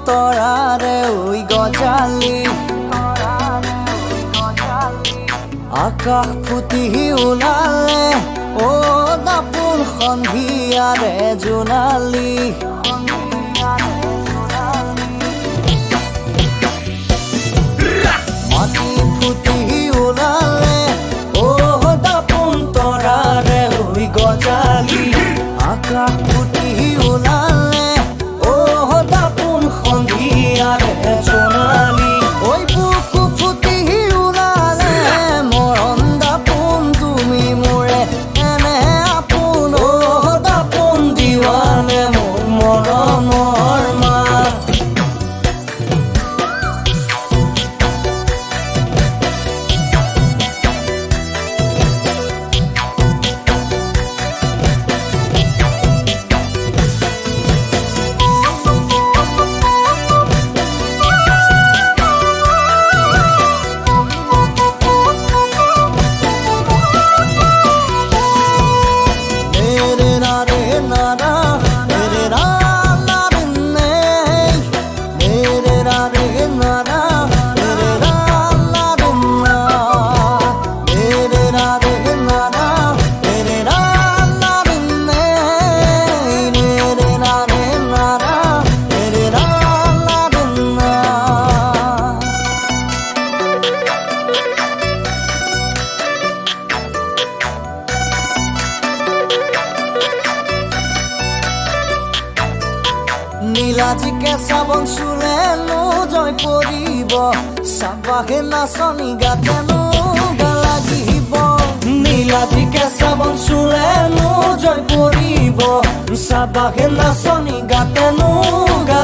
তৰাৰে ঐ গজালি আকাশ ফুটি ওলালে ও দাপোন সন্ধিয়াৰে জোনালি মাটি ফুটি ওলালে ও দাপোন তৰাৰে ঐ গজালি আকাশ ফুটি ওলালে ও দাপোন সন্ধিয়াৰে জোনালি ঐ বুকু ফুটি ওলালে মৰণ দাপোন তুমি মোৰে এনে আপোন ও দাপোন দিৱানে মোৰ মৰমৰ মান নীলাজিকে চাবন চুলে জয় পৰিব চাবাহে নাচনি গাতেনো গা লাগিব নীলাজিকে চাবন চুলে জয় পৰিব চাবাহে নাচনি গাতেনো গা